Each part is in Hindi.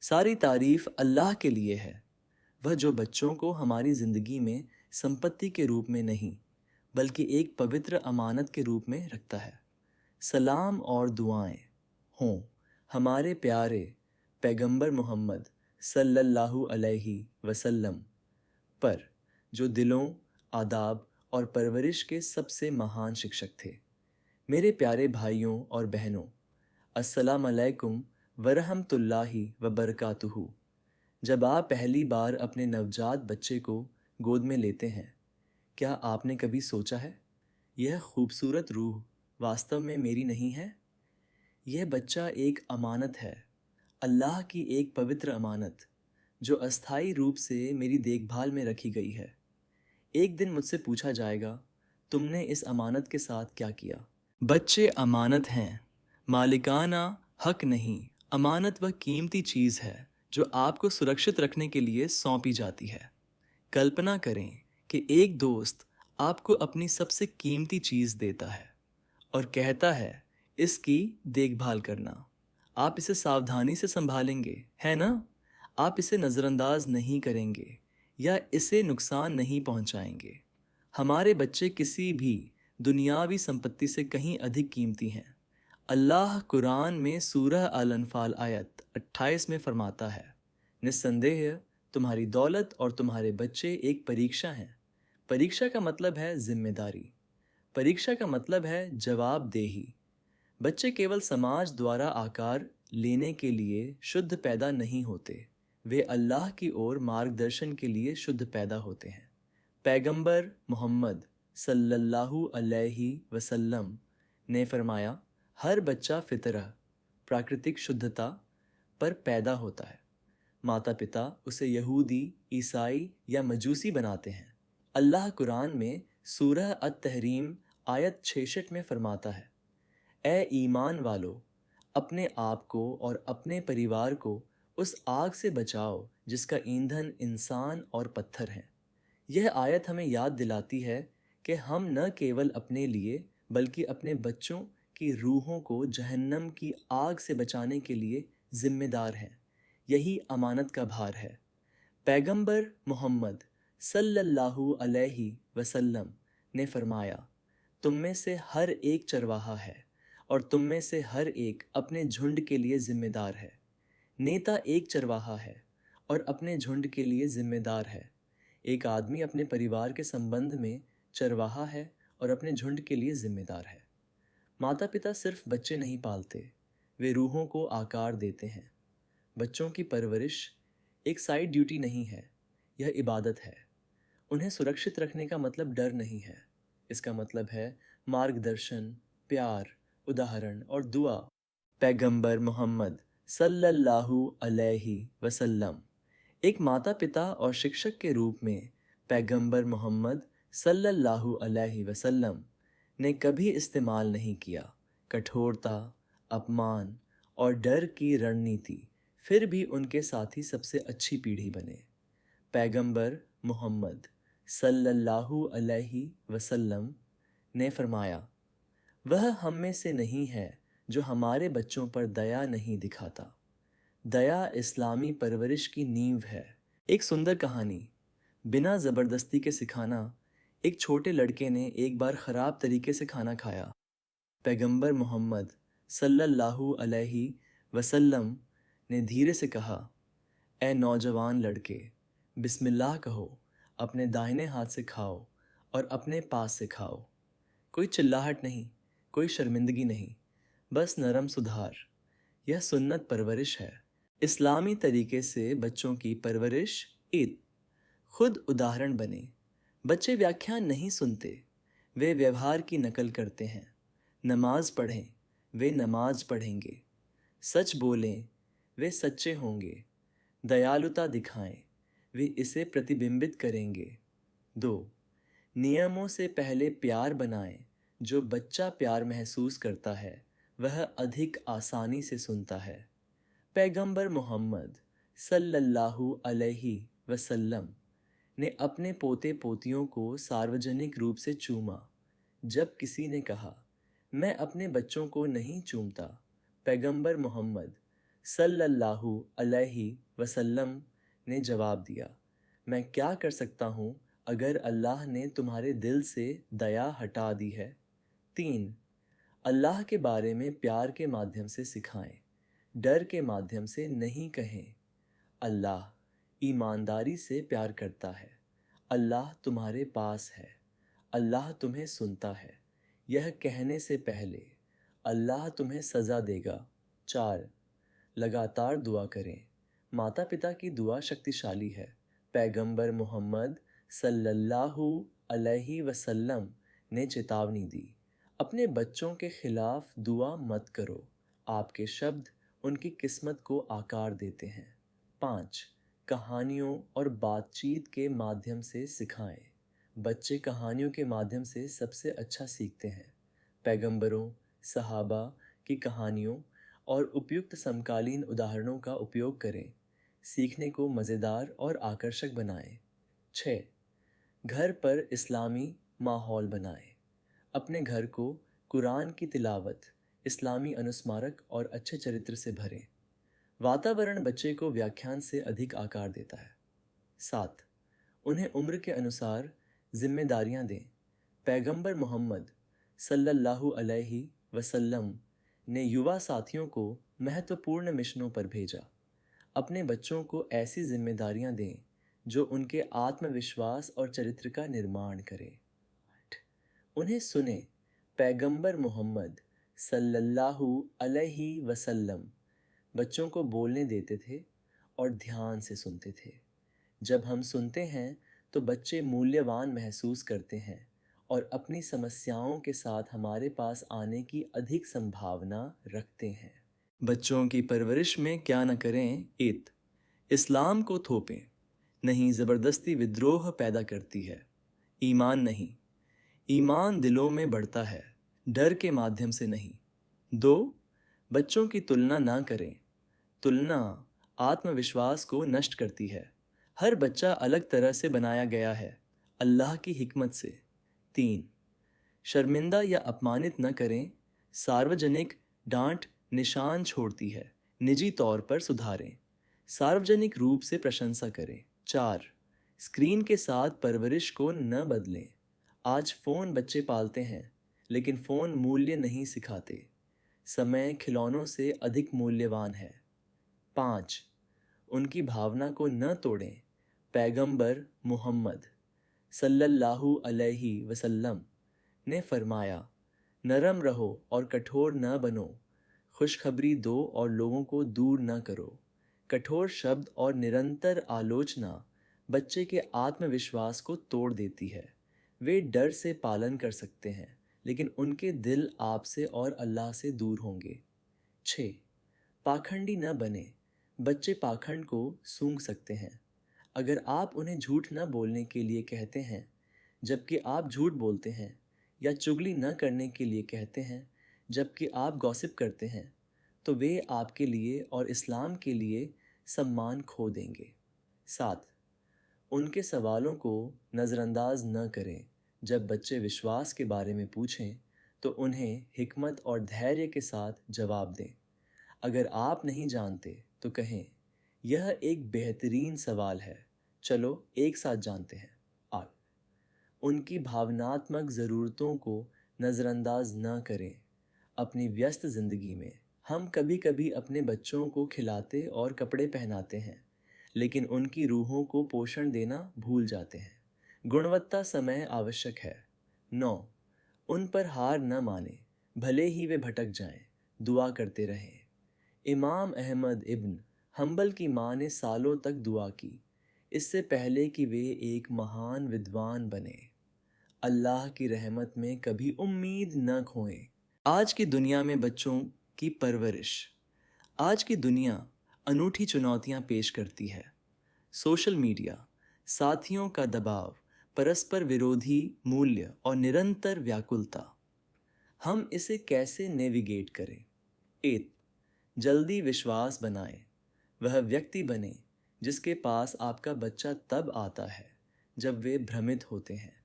सारी तारीफ अल्लाह के लिए है, वह जो बच्चों को हमारी ज़िंदगी में संपत्ति के रूप में नहीं बल्कि एक पवित्र अमानत के रूप में रखता है। सलाम और दुआएं हों हमारे प्यारे पैगंबर मोहम्मद सल्लल्लाहु अलैहि वसल्लम पर, जो दिलों, आदाब और परवरिश के सबसे महान शिक्षक थे। मेरे प्यारे भाइयों और बहनों, अस्सलाम अलैकुम वरहमतुल्लाहि वबरकातुहू। जब आप पहली बार अपने नवजात बच्चे को गोद में लेते हैं, क्या आपने कभी सोचा है, यह खूबसूरत रूह वास्तव में मेरी नहीं है? यह बच्चा एक अमानत है, अल्लाह की एक पवित्र अमानत, जो अस्थायी रूप से मेरी देखभाल में रखी गई है। एक दिन मुझसे पूछा जाएगा, तुमने इस अमानत के साथ क्या किया? बच्चे अमानत हैं, मालिकाना हक नहीं। अमानत वह कीमती चीज़ है जो आपको सुरक्षित रखने के लिए सौंपी जाती है। कल्पना करें कि एक दोस्त आपको अपनी सबसे कीमती चीज़ देता है और कहता है, इसकी देखभाल करना। आप इसे सावधानी से संभालेंगे, है ना? आप इसे नज़रअंदाज नहीं करेंगे या इसे नुकसान नहीं पहुंचाएंगे। हमारे बच्चे किसी भी दुनियावी संपत्ति से कहीं अधिक कीमती हैं। अल्लाह कुरान में सूरह अल अनफाल आयत 28 में फरमाता है, निस्संदेह तुम्हारी दौलत और तुम्हारे बच्चे एक परीक्षा हैं। परीक्षा का मतलब है जिम्मेदारी। परीक्षा का मतलब है जवाबदेही। बच्चे केवल समाज द्वारा आकार लेने के लिए शुद्ध पैदा नहीं होते, वे अल्लाह की ओर मार्गदर्शन के लिए शुद्ध पैदा होते हैं। पैगंबर मोहम्मद सल्लल्लाहु अलैहि वसल्लम ने फरमाया, हर बच्चा फितरह प्राकृतिक शुद्धता पर पैदा होता है। माता पिता उसे यहूदी, ईसाई या मजूसी बनाते हैं। अल्लाह कुरान में सूरह अत-तहरीम आयत 66 में फरमाता है, ए ईमान वालो, अपने आप को और अपने परिवार को उस आग से बचाओ जिसका ईंधन इंसान और पत्थर है। यह आयत हमें याद दिलाती है कि हम न केवल अपने लिए बल्कि अपने बच्चों की रूहों को जहन्नम की आग से बचाने के लिए जिम्मेदार हैं। यही अमानत का भार है। पैगंबर मोहम्मद सल्लल्लाहु अलैहि वसल्लम ने फरमाया, तुम में से हर एक चरवाहा है और तुम में से हर एक अपने झुंड के लिए जिम्मेदार है। नेता एक चरवाहा है और अपने झुंड के लिए जिम्मेदार है। एक आदमी अपने परिवार के संबंध में चरवाहा है और अपने झुंड के लिए जिम्मेदार है। माता पिता सिर्फ बच्चे नहीं पालते, वे रूहों को आकार देते हैं। बच्चों की परवरिश एक साइड ड्यूटी नहीं है, यह इबादत है। उन्हें सुरक्षित रखने का मतलब डर नहीं है, इसका मतलब है मार्गदर्शन, प्यार, उदाहरण और दुआ। पैगंबर मोहम्मद सल्लल्लाहु अलैहि वसल्लम एक माता पिता और शिक्षक के रूप में पैगंबर मोहम्मद सल्लल्लाहु अलैहि वसल्लम ने कभी इस्तेमाल नहीं किया कठोरता, अपमान और डर की रणनीति, फिर भी उनके साथी सबसे अच्छी पीढ़ी बने। पैगंबर मोहम्मद सल्लल्लाहु अलैहि वसल्लम ने फरमाया, वह हम में से नहीं है जो हमारे बच्चों पर दया नहीं दिखाता। दया इस्लामी परवरिश की नींव है। एक सुंदर कहानी। बिना ज़बरदस्ती के सिखाना। एक छोटे लड़के ने एक बार ख़राब तरीके से खाना खाया। पैगंबर मोहम्मद सल्लल्लाहु अलैहि वसल्लम ने धीरे से कहा, ए नौजवान लड़के, बिस्मिल्लाह कहो, अपने दाहिने हाथ से खाओ और अपने पास से खाओ। कोई चिल्लाहट नहीं, कोई शर्मिंदगी नहीं, बस नरम सुधार। यह सुन्नत परवरिश है। इस्लामी तरीके से बच्चों की परवरिश। ईद खुद उदाहरण बने। बच्चे व्याख्यान नहीं सुनते, वे व्यवहार की नकल करते हैं। नमाज पढ़ें, वे नमाज पढ़ेंगे। सच बोलें, वे सच्चे होंगे। दयालुता दिखाएं, वे इसे प्रतिबिंबित करेंगे। 2. नियमों से पहले प्यार बनाएं। जो बच्चा प्यार महसूस करता है वह अधिक आसानी से सुनता है। पैगंबर मोहम्मद सल्लल्लाहु अलैहि वसल्लम ने अपने पोते पोतियों को सार्वजनिक रूप से चूमा। जब किसी ने कहा, मैं अपने बच्चों को नहीं चूमता, पैगंबर मोहम्मद सल्लल्लाहु अलैहि वसल्लम ने जवाब दिया, मैं क्या कर सकता हूँ अगर अल्लाह ने तुम्हारे दिल से दया हटा दी है। 3. अल्लाह के बारे में प्यार के माध्यम से सिखाएं, डर के माध्यम से नहीं कहें। अल्लाह ईमानदारी से प्यार करता है। अल्लाह तुम्हारे पास है। अल्लाह तुम्हें सुनता है। यह कहने से पहले अल्लाह तुम्हें सज़ा देगा। 4. लगातार दुआ करें। माता पिता की दुआ शक्तिशाली है। पैगंबर मोहम्मद सल्लल्लाहु अलैहि वसल्लम ने चेतावनी दी, अपने बच्चों के खिलाफ दुआ मत करो। आपके शब्द उनकी किस्मत को आकार देते हैं। 5. कहानियों और बातचीत के माध्यम से सिखाएं। बच्चे कहानियों के माध्यम से सबसे अच्छा सीखते हैं। पैगंबरों, सहाबा की कहानियों और उपयुक्त समकालीन उदाहरणों का उपयोग करें। सीखने को मज़ेदार और आकर्षक बनाएं। 6. घर पर इस्लामी माहौल बनाएं। अपने घर को कुरान की तिलावत, इस्लामी अनुस्मारक और अच्छे चरित्र से भरें। वातावरण बच्चे को व्याख्यान से अधिक आकार देता है। 7. उन्हें उम्र के अनुसार जिम्मेदारियां दें। पैगंबर मोहम्मद सल्लल्लाहु अलैहि वसल्लम ने युवा साथियों को महत्वपूर्ण मिशनों पर भेजा। अपने बच्चों को ऐसी जिम्मेदारियां दें जो उनके आत्मविश्वास और चरित्र का निर्माण करें। 8. उन्हें सुने। पैगंबर मोहम्मद सल्लल्लाहु अलैहि वसल्लम बच्चों को बोलने देते थे और ध्यान से सुनते थे। जब हम सुनते हैं तो बच्चे मूल्यवान महसूस करते हैं और अपनी समस्याओं के साथ हमारे पास आने की अधिक संभावना रखते हैं। बच्चों की परवरिश में क्या न करें। 8. इस्लाम को थोपें, नहीं ज़बरदस्ती विद्रोह पैदा करती है। ईमान नहीं, ईमान दिलों में बढ़ता है, डर के माध्यम से नहीं। 2. बच्चों की तुलना ना करें। तुलना आत्मविश्वास को नष्ट करती है। हर बच्चा अलग तरह से बनाया गया है, अल्लाह की हिकमत से। 3. शर्मिंदा या अपमानित न करें। सार्वजनिक डांट निशान छोड़ती है, निजी तौर पर सुधारें। सार्वजनिक रूप से प्रशंसा करें। 4. स्क्रीन के साथ परवरिश को न बदलें। आज फ़ोन बच्चे पालते हैं, लेकिन फ़ोन मूल्य नहीं सिखाते। समय खिलौनों से अधिक मूल्यवान है। 5. उनकी भावना को न तोड़ें। पैगंबर मुहम्मद सल्लल्लाहु अलैहि वसल्लम ने फरमाया, नरम रहो और कठोर न बनो। खुशखबरी दो और लोगों को दूर न करो। कठोर शब्द और निरंतर आलोचना बच्चे के आत्मविश्वास को तोड़ देती है। वे डर से पालन कर सकते हैं, लेकिन उनके दिल आपसे और अल्लाह से दूर होंगे। 6. पाखंडी न बने। बच्चे पाखंड को सूंघ सकते हैं। अगर आप उन्हें झूठ न बोलने के लिए कहते हैं जबकि आप झूठ बोलते हैं, या चुगली न करने के लिए कहते हैं जबकि आप गॉसिप करते हैं, तो वे आपके लिए और इस्लाम के लिए सम्मान खो देंगे। 7. उनके सवालों को नज़रअंदाज न करें। जब बच्चे विश्वास के बारे में पूछें तो उन्हें हिकमत और धैर्य के साथ जवाब दें। अगर आप नहीं जानते तो कहें, यह एक बेहतरीन सवाल है, चलो एक साथ जानते हैं। 8. उनकी भावनात्मक ज़रूरतों को नज़रअंदाज न करें। अपनी व्यस्त ज़िंदगी में हम कभी कभी अपने बच्चों को खिलाते और कपड़े पहनाते हैं, लेकिन उनकी रूहों को पोषण देना भूल जाते हैं। गुणवत्ता समय आवश्यक है। 9. उन पर हार न माने, भले ही वे भटक जाएं, दुआ करते रहें। इमाम अहमद इब्न हम्बल की माँ ने सालों तक दुआ की, इससे पहले कि वे एक महान विद्वान बने। अल्लाह की रहमत में कभी उम्मीद न खोएं। आज की दुनिया में बच्चों की परवरिश। आज की दुनिया अनूठी चुनौतियां पेश करती है। सोशल मीडिया, साथियों का दबाव, परस्पर विरोधी मूल्य और निरंतर व्याकुलता। हम इसे कैसे नेविगेट करें? 8. जल्दी विश्वास बनाएं। वह व्यक्ति बने जिसके पास आपका बच्चा तब आता है जब वे भ्रमित होते हैं,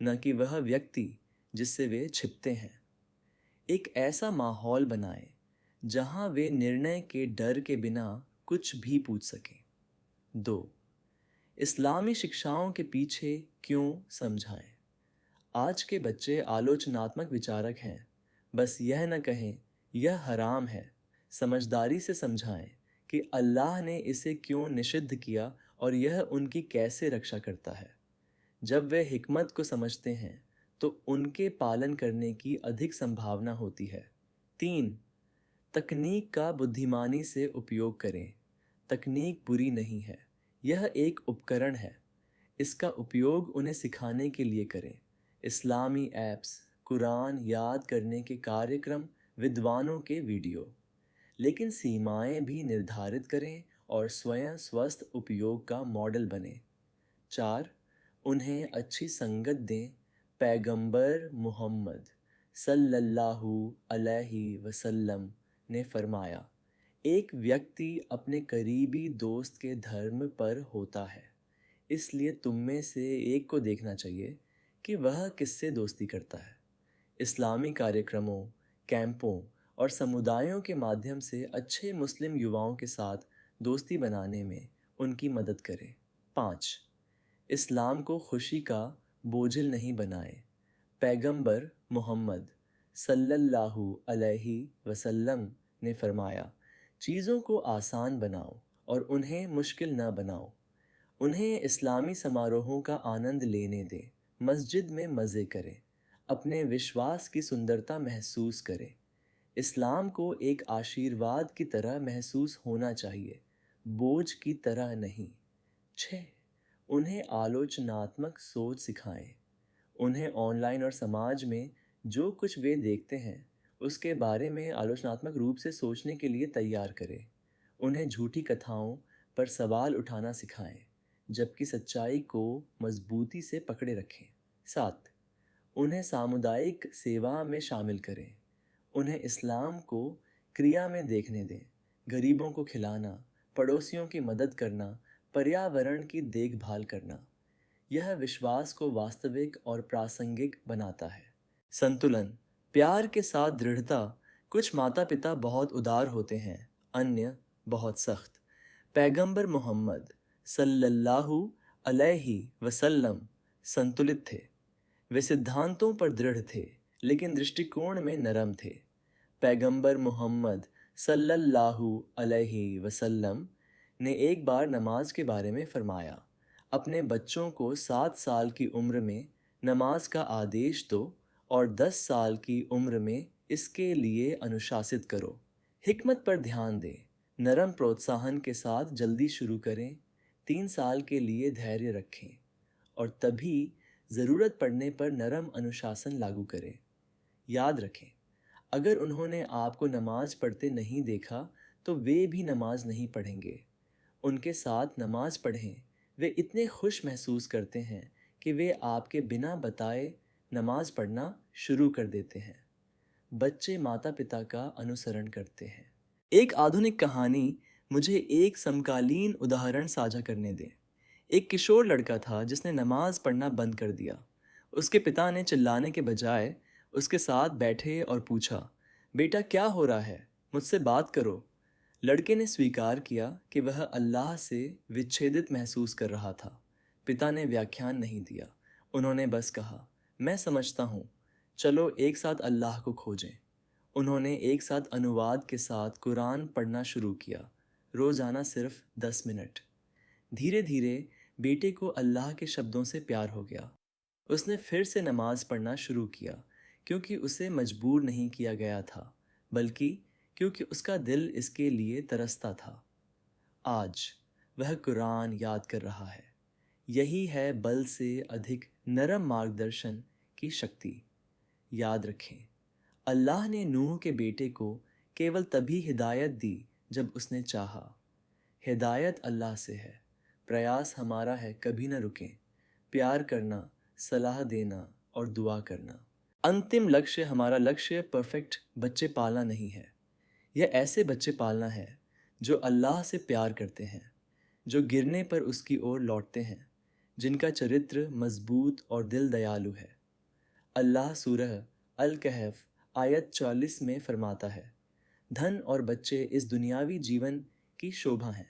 न कि वह व्यक्ति जिससे वे छिपते हैं। एक ऐसा माहौल बनाएं जहां वे निर्णय के डर के बिना कुछ भी पूछ सकें। 2. इस्लामी शिक्षाओं के पीछे क्यों समझाएं। आज के बच्चे आलोचनात्मक विचारक हैं। बस यह न कहें यह हराम है, समझदारी से समझाएं कि अल्लाह ने इसे क्यों निषिद्ध किया और यह उनकी कैसे रक्षा करता है। जब वे हिकमत को समझते हैं तो उनके पालन करने की अधिक संभावना होती है। 3. तकनीक का बुद्धिमानी से उपयोग करें। तकनीक बुरी नहीं है, यह एक उपकरण है। इसका उपयोग उन्हें सिखाने के लिए करें। इस्लामी ऐप्स, कुरान याद करने के कार्यक्रम, विद्वानों के वीडियो। लेकिन सीमाएं भी निर्धारित करें और स्वयं स्वस्थ उपयोग का मॉडल बने। 4. उन्हें अच्छी संगत दें। पैगंबर मुहम्मद सल्लल्लाहु अलैहि वसल्लम ने फरमाया, एक व्यक्ति अपने करीबी दोस्त के धर्म पर होता है, इसलिए तुम में से एक को देखना चाहिए कि वह किससे दोस्ती करता है। इस्लामी कार्यक्रमों, कैंपों और समुदायों के माध्यम से अच्छे मुस्लिम युवाओं के साथ दोस्ती बनाने में उनकी मदद करें। 5. इस्लाम को खुशी का बोझिल नहीं बनाएं। पैगंबर मोहम्मद सल्लल्लाहु अलैहि वसल्लम ने फरमाया, चीज़ों को आसान बनाओ और उन्हें मुश्किल न बनाओ। उन्हें इस्लामी समारोहों का आनंद लेने दें, मस्जिद में मज़े करें, अपने विश्वास की सुंदरता महसूस करें। इस्लाम को एक आशीर्वाद की तरह महसूस होना चाहिए, बोझ की तरह नहीं। 6. उन्हें आलोचनात्मक सोच सिखाएं। उन्हें ऑनलाइन और समाज में जो कुछ वे देखते हैं उसके बारे में आलोचनात्मक रूप से सोचने के लिए तैयार करें। उन्हें झूठी कथाओं पर सवाल उठाना सिखाएं, जबकि सच्चाई को मजबूती से पकड़े रखें। 7. उन्हें सामुदायिक सेवा में शामिल करें। उन्हें इस्लाम को क्रिया में देखने दें। गरीबों को खिलाना, पड़ोसियों की मदद करना, पर्यावरण की देखभाल करना, यह विश्वास को वास्तविक और प्रासंगिक बनाता है। संतुलन, प्यार के साथ दृढ़ता। कुछ माता पिता बहुत उदार होते हैं, अन्य बहुत सख्त। पैगंबर मोहम्मद सल्लल्लाहु अलैहि वसल्लम संतुलित थे। वे सिद्धांतों पर दृढ़ थे लेकिन दृष्टिकोण में नरम थे। पैगंबर मोहम्मद सल्लल्लाहु अलैहि वसल्लम ने एक बार नमाज के बारे में फरमाया, अपने बच्चों को 7 साल की उम्र में नमाज का आदेश दो और 10 साल की उम्र में इसके लिए अनुशासित करो। हिकमत पर ध्यान दें, नरम प्रोत्साहन के साथ जल्दी शुरू करें, 3 साल के लिए धैर्य रखें और तभी ज़रूरत पड़ने पर नरम अनुशासन लागू करें। याद रखें, अगर उन्होंने आपको नमाज पढ़ते नहीं देखा तो वे भी नमाज नहीं पढ़ेंगे। उनके साथ नमाज पढ़ें। वे इतने खुश महसूस करते हैं कि वे आपके बिना बताए नमाज पढ़ना शुरू कर देते हैं। बच्चे माता पिता का अनुसरण करते हैं। एक आधुनिक कहानी मुझे एक समकालीन उदाहरण साझा करने दें। एक किशोर लड़का था जिसने नमाज पढ़ना बंद कर दिया। उसके पिता ने चिल्लाने के बजाय उसके साथ बैठे और पूछा, बेटा क्या हो रहा है, मुझसे बात करो। लड़के ने स्वीकार किया कि वह अल्लाह से विच्छेदित महसूस कर रहा था। पिता ने व्याख्यान नहीं दिया, उन्होंने बस कहा, मैं समझता हूँ, चलो एक साथ अल्लाह को खोजें। उन्होंने एक साथ अनुवाद के साथ कुरान पढ़ना शुरू किया, रोज़ाना सिर्फ 10 मिनट। धीरे धीरे बेटे को अल्लाह के शब्दों से प्यार हो गया। उसने फिर से नमाज पढ़ना शुरू किया, क्योंकि उसे मजबूर नहीं किया गया था, बल्कि क्योंकि उसका दिल इसके लिए तरसता था। आज वह कुरान याद कर रहा है। यही है बल से अधिक नरम मार्गदर्शन की शक्ति। याद रखें, अल्लाह ने नूह के बेटे को केवल तभी हिदायत दी जब उसने चाहा। हिदायत अल्लाह से है, प्रयास हमारा है कभी न रुकें। प्यार करना, सलाह देना और दुआ करना। अंतिम लक्ष्य, हमारा लक्ष्य परफेक्ट बच्चे पालना नहीं है। यह ऐसे बच्चे पालना है जो अल्लाह से प्यार करते हैं, जो गिरने पर उसकी ओर लौटते हैं, जिनका चरित्र मजबूत और दिल दयालु है। अल्लाह सूरह अल कहफ आयत 40 में फरमाता है, धन और बच्चे इस दुनियावी जीवन की शोभा हैं,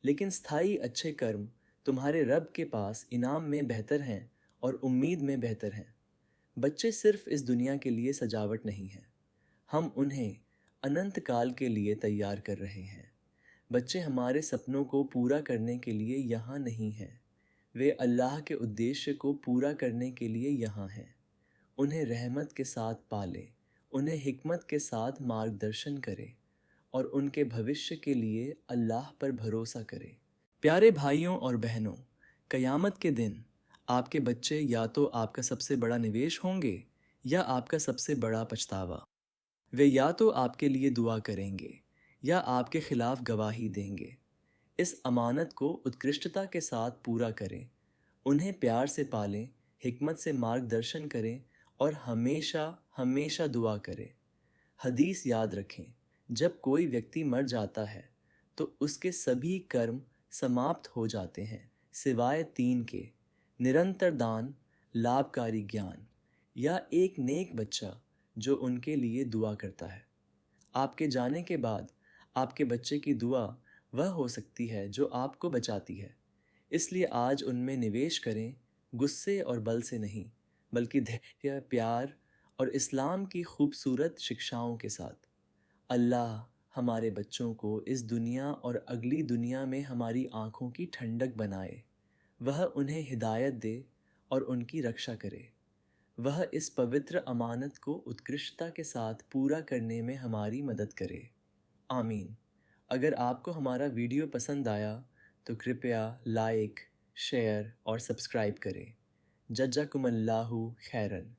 लेकिन स्थायी अच्छे कर्म तुम्हारे रब के पास इनाम में बेहतर हैं और उम्मीद में बेहतर हैं। बच्चे सिर्फ इस दुनिया के लिए सजावट नहीं हैं, हम उन्हें अनंत काल के लिए तैयार कर रहे हैं। बच्चे हमारे सपनों को पूरा करने के लिए यहाँ नहीं हैं, वे अल्लाह के उद्देश्य को पूरा करने के लिए यहाँ हैं। उन्हें रहमत के साथ पालें, उन्हें हिकमत के साथ मार्गदर्शन करें और उनके भविष्य के लिए अल्लाह पर भरोसा करें। प्यारे भाइयों और बहनों, क़यामत के दिन आपके बच्चे या तो आपका सबसे बड़ा निवेश होंगे या आपका सबसे बड़ा पछतावा। वे या तो आपके लिए दुआ करेंगे या आपके खिलाफ गवाही देंगे। इस अमानत को उत्कृष्टता के साथ पूरा करें, उन्हें प्यार से पालें, हिकमत से मार्गदर्शन करें और हमेशा हमेशा दुआ करें। हदीस याद रखें, जब कोई व्यक्ति मर जाता है तो उसके सभी कर्म समाप्त हो जाते हैं सिवाय 3 के: निरंतर दान, लाभकारी ज्ञान या एक नेक बच्चा जो उनके लिए दुआ करता है। आपके जाने के बाद आपके बच्चे की दुआ वह हो सकती है जो आपको बचाती है। इसलिए आज उनमें निवेश करें, गुस्से और बल से नहीं, बल्कि धैर्य, प्यार और इस्लाम की खूबसूरत शिक्षाओं के साथ। अल्लाह हमारे बच्चों को इस दुनिया और अगली दुनिया में हमारी आँखों की ठंडक बनाए। वह उन्हें हिदायत दे और उनकी रक्षा करे। वह इस पवित्र अमानत को उत्कृष्टता के साथ पूरा करने में हमारी मदद करे। आमीन। अगर आपको हमारा वीडियो पसंद आया तो कृपया लाइक, शेयर और सब्सक्राइब करें। जज़ाकुमुल्लाहु खैरन।